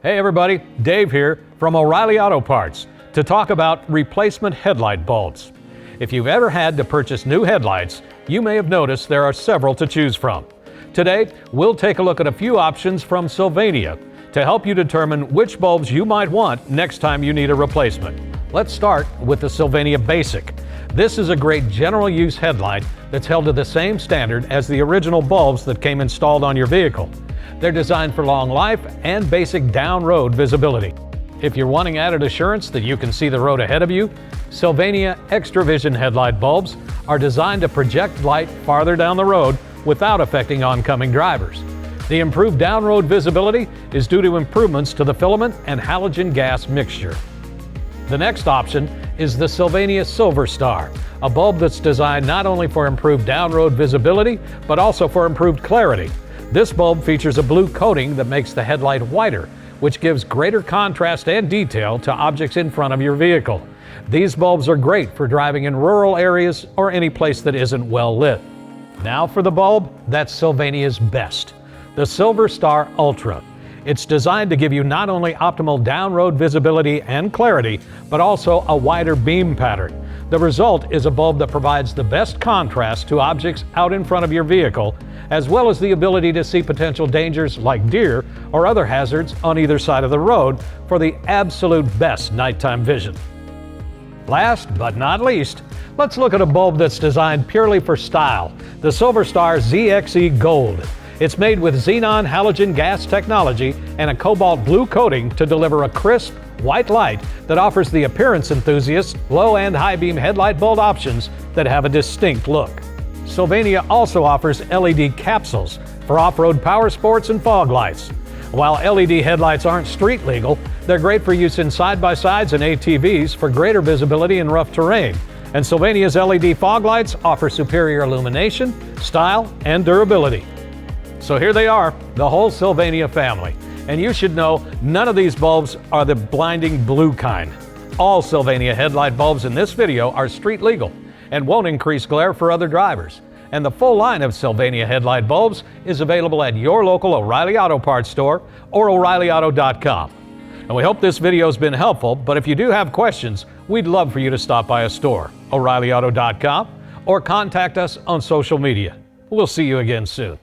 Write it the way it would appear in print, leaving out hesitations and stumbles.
Hey everybody, Dave here from O'Reilly Auto Parts to talk about replacement headlight bulbs. If you've ever had to purchase new headlights, you may have noticed there are several to choose from. Today, we'll take a look at a few options from Sylvania to help you determine which bulbs you might want next time you need a replacement. Let's start with the Sylvania Basic. This is a great general use headlight that's held to the same standard as the original bulbs that came installed on your vehicle. They're designed for long life and basic down-road visibility. If you're wanting added assurance that you can see the road ahead of you, Sylvania XtraVision headlight bulbs are designed to project light farther down the road without affecting oncoming drivers. The improved down-road visibility is due to improvements to the filament and halogen gas mixture. The next option is the Sylvania SilverStar, a bulb that's designed not only for improved down-road visibility, but also for improved clarity. This bulb features a blue coating that makes the headlight whiter, which gives greater contrast and detail to objects in front of your vehicle. These bulbs are great for driving in rural areas or any place that isn't well lit. Now for the bulb that's Sylvania's best, the SilverStar Ultra. It's designed to give you not only optimal down-road visibility and clarity, but also a wider beam pattern. The result is a bulb that provides the best contrast to objects out in front of your vehicle, as well as the ability to see potential dangers like deer or other hazards on either side of the road for the absolute best nighttime vision. Last but not least, let's look at a bulb that's designed purely for style, the SilverStar ZXE Gold. It's made with xenon halogen gas technology and a cobalt blue coating to deliver a crisp, white light that offers the appearance enthusiasts low and high beam headlight bulb options that have a distinct look. Sylvania also offers LED capsules for off-road power sports and fog lights. While LED headlights aren't street legal, they're great for use in side-by-sides and ATVs for greater visibility in rough terrain. And Sylvania's LED fog lights offer superior illumination, style, and durability. So here they are, the whole Sylvania family. And you should know none of these bulbs are the blinding blue kind. All Sylvania headlight bulbs in this video are street legal and won't increase glare for other drivers. And the full line of Sylvania headlight bulbs is available at your local O'Reilly Auto Parts store or O'ReillyAuto.com. And we hope this video has been helpful, but if you do have questions, we'd love for you to stop by a store, O'ReillyAuto.com, or contact us on social media. We'll see you again soon.